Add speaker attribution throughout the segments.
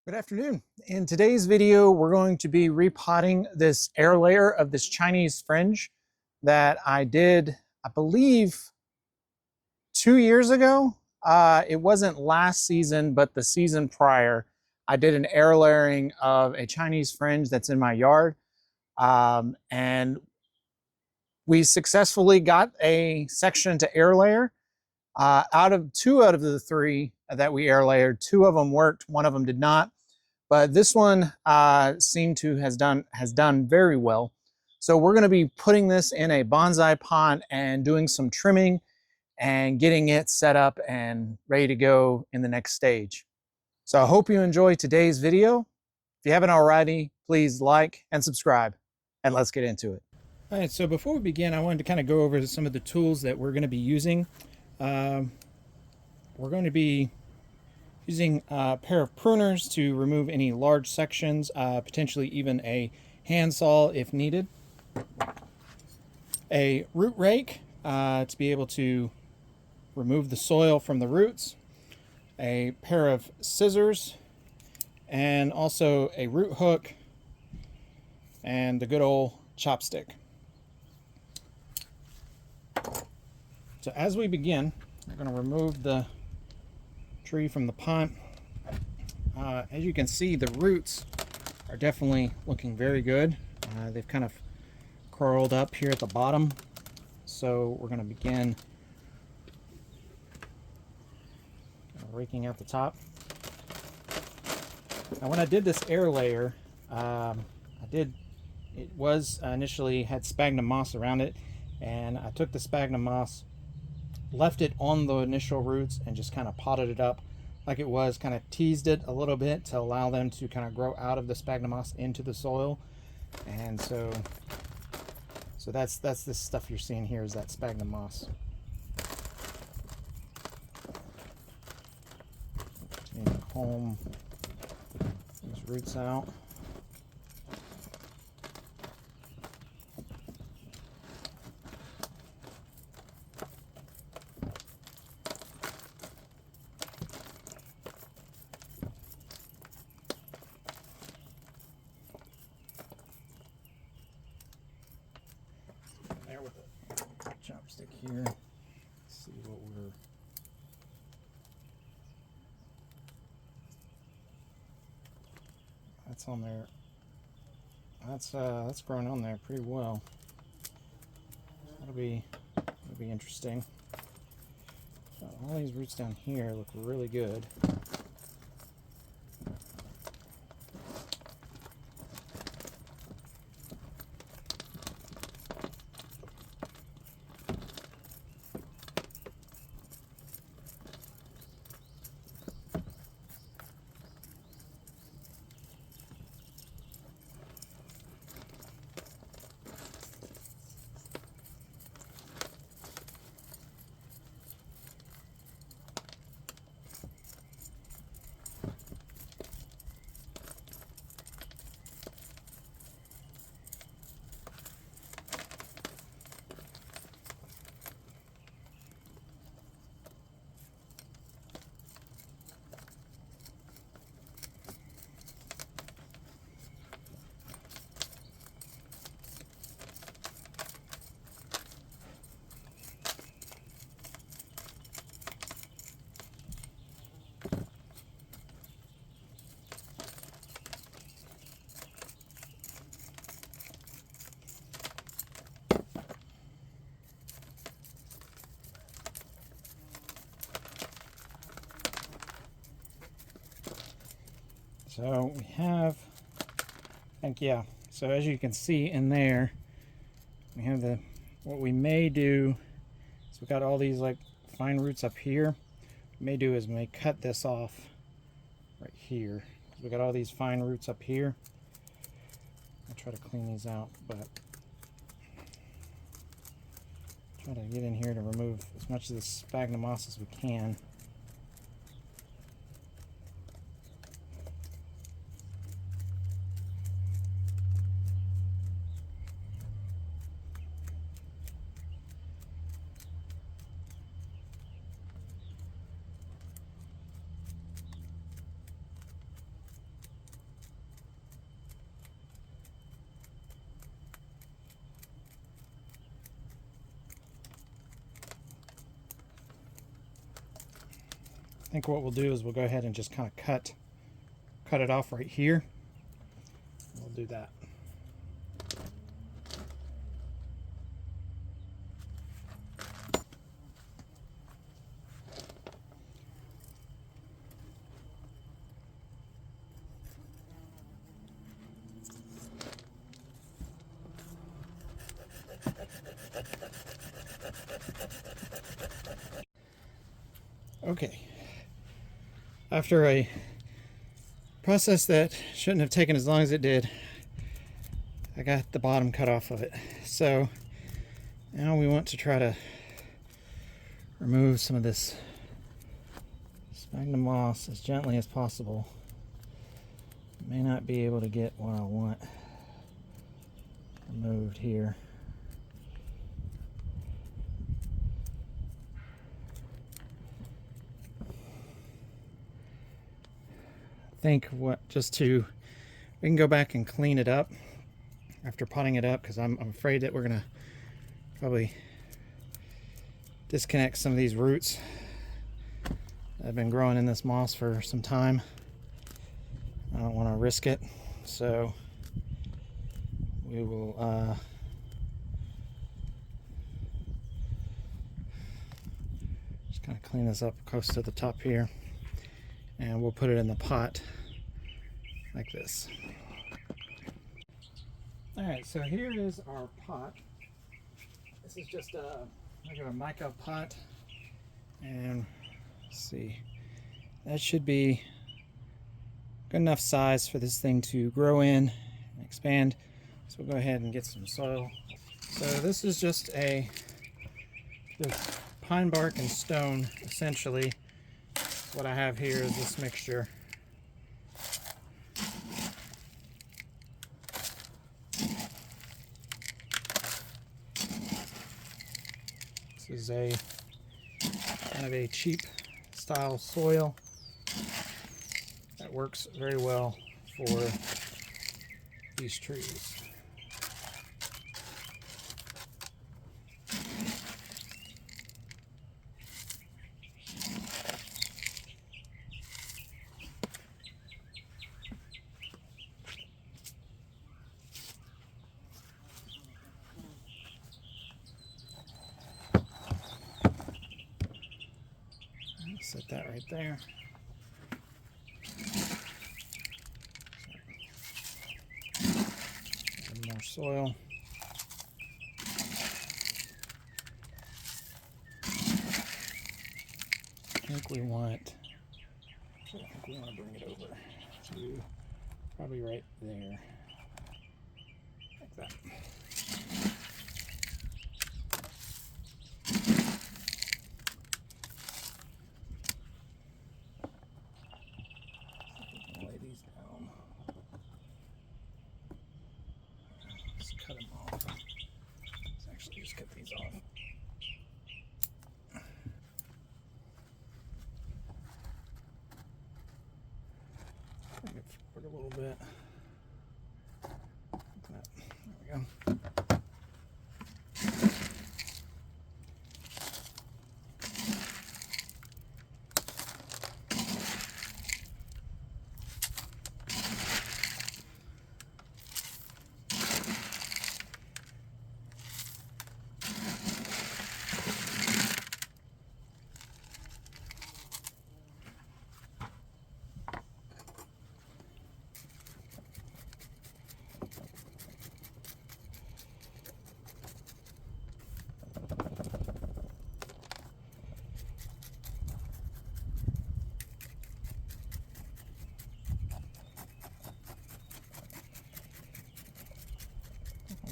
Speaker 1: Good afternoon. In today's video, we're going to be repotting this air layer of this Chinese fringe that I did, I believe, 2 years ago. It wasn't last season, but the season prior, I did an air layering of a Chinese fringe that's in my yard. And we successfully got a section to air layer. Out of the three that we air layered, two of them worked, one of them did not. But this one seemed to has done very well. So we're going to be putting this in a bonsai pot and doing some trimming and getting it set up and ready to go in the next stage. So I hope you enjoy today's video. If you haven't already, please like and subscribe, and let's get into it. All right, so before we begin, I wanted to kind of go over some of the tools that we're going to be using. We're going to be using a pair of pruners to remove any large sections, potentially even a handsaw if needed. A root rake to be able to remove the soil from the roots. A pair of scissors, and also a root hook and the good old chopstick. So as we begin, we're going to remove the tree from the pot. As you can see, the roots are definitely looking very good. They've kind of curled up here at the bottom, so we're going to begin raking out the top. Now when I did this air layer, it was initially had sphagnum moss around it, and I took the sphagnum moss, left it on the initial roots, and just kind of potted it up like it was, kind of teased it a little bit to allow them to kind of grow out of the sphagnum moss into the soil. And so that's this stuff you're seeing here, is that sphagnum moss. Continue to comb these roots out. There with a chopstick here. Let's see what we're. That's on there. That's growing on there pretty well. That'll be interesting. So all these roots down here look really good. So we have, so as you can see in there, we have what we may do, so we've got all these like fine roots up here. What we may do is we may cut this off right here. We've got all these fine roots up here. I'll try to clean these out, but try to get in here to remove as much of this sphagnum moss as we can. think what we'll do is we'll go ahead and just kind of cut it off right here. We'll do that. Okay, after a process that shouldn't have taken as long as it did, I got the bottom cut off of it. So now we want to try to remove some of this sphagnum moss as gently as possible. May not be able to get what I want removed here. Think we can go back and clean it up after potting it up, because I'm afraid that we're gonna probably disconnect some of these roots that have been growing in this moss for some time. I don't want to risk it, so we will just kind of clean this up close to the top here, and we'll put it in the pot like this. Alright, so here is our pot. This is just a regular mica pot, and let's see, that should be good enough size for this thing to grow in and expand. So we'll go ahead and get some soil. So this is just pine bark and stone, essentially. What I have here is this mixture. This is a kind of a cheap style soil that works very well for these trees. Set that right there. Some more soil. I think we want to bring it over to probably right there, like that. Lay these down. Let's cut them off. Let's actually just cut these off. Bring it forward a little bit. There we go.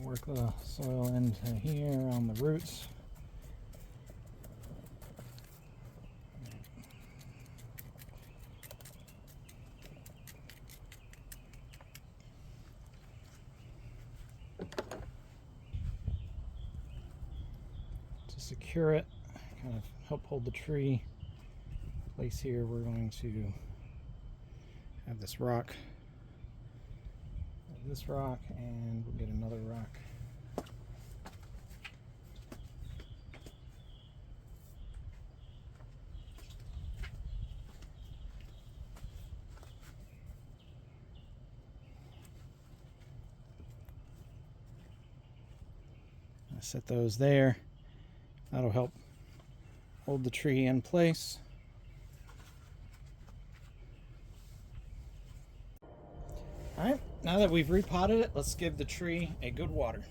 Speaker 1: Work the soil into here on the roots. To secure it, kind of help hold the tree in place here, we're going to have this rock. This rock, and we'll get another rock. set those there. That'll help hold the tree in place. All right, now that we've repotted it, let's give the tree a good water.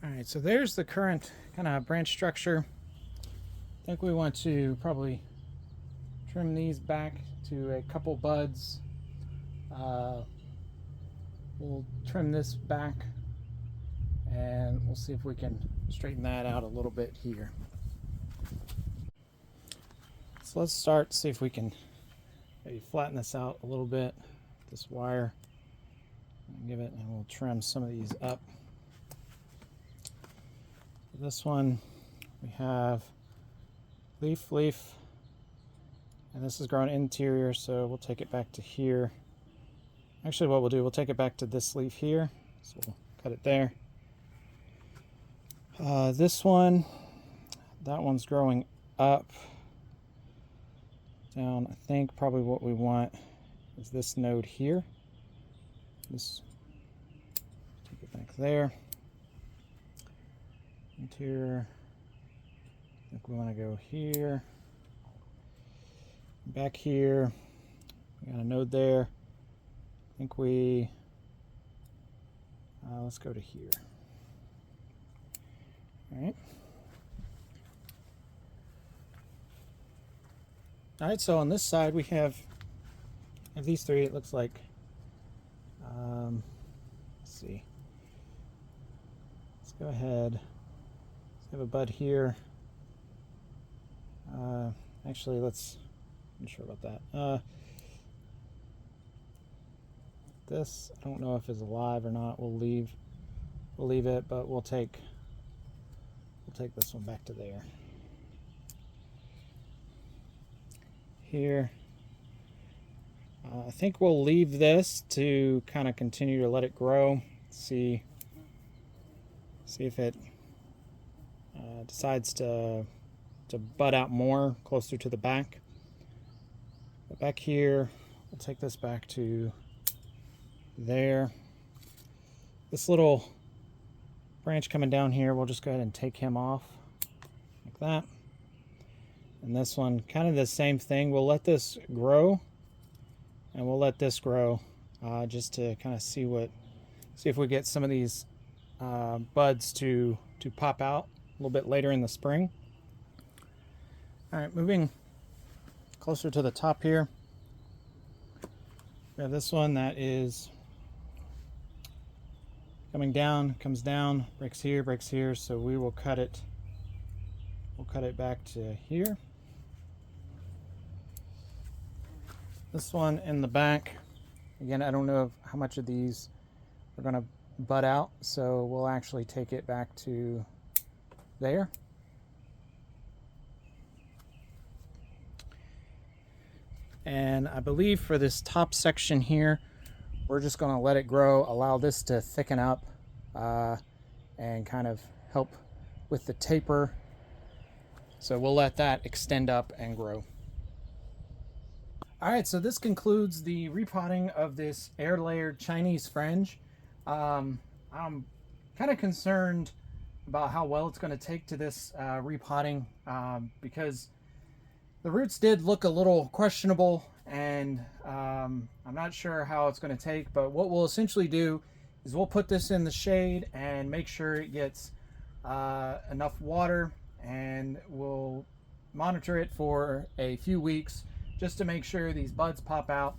Speaker 1: All right, so there's the current kind of branch structure. I think we want to probably trim these back to a couple buds. We'll trim this back and we'll see if we can straighten that out a little bit here. So let's start, see if we can maybe flatten this out a little bit, this wire, and give it, and we'll trim some of these up. This one, we have leaf, and this is grown interior, so we'll take it back to here. Actually, what we'll do, we'll take it back to this leaf here, so we'll cut it there. This one, that one's growing up, down. I think probably what we want is this node here. This, take it back there. Interior, I think we want to go here, back here, we got a node there. I think we, let's go to here. All right, so on this side we have these three, it looks like. Let's see. Let's go ahead. Let's have a bud here. Actually, I'm not sure about that. This, I don't know if it's alive or not. We'll leave it, but we'll take this one back to there. Here, I think we'll leave this to kind of continue to let it grow. See if it decides to bud out more closer to the back. But back here, we'll take this back to there. This little branch coming down here, we'll just go ahead and take him off like that. And this one, kind of the same thing. We'll let this grow, and we'll let this grow just to kind of see if we get some of these buds to pop out a little bit later in the spring. All right, moving closer to the top here. We have this one that is coming down, comes down, breaks here, so we will cut it. We'll cut it back to here. This one in the back, again, I don't know how much of these are going to bud out, so we'll actually take it back to there. And I believe for this top section here, we're just going to let it grow, allow this to thicken up and kind of help with the taper. So we'll let that extend up and grow. All right, so this concludes the repotting of this air layered Chinese Fringe. I'm kind of concerned about how well it's going to take to this repotting because the roots did look a little questionable, and I'm not sure how it's going to take, but what we'll essentially do is we'll put this in the shade and make sure it gets enough water, and we'll monitor it for a few weeks just to make sure these buds pop out,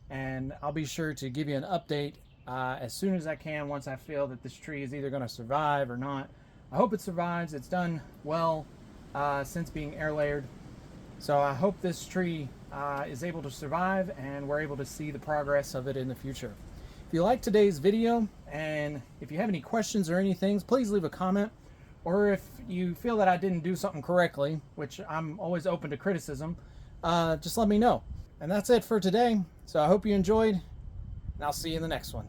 Speaker 1: and I'll be sure to give you an update as soon as I can once I feel that this tree is either going to survive or not. I hope it survives. It's done well since being air layered. So I hope this tree is able to survive and we're able to see the progress of it in the future. If you like today's video and if you have any questions or anything, please leave a comment. Or if you feel that I didn't do something correctly, which I'm always open to criticism, just let me know. And that's it for today. So I hope you enjoyed, and I'll see you in the next one.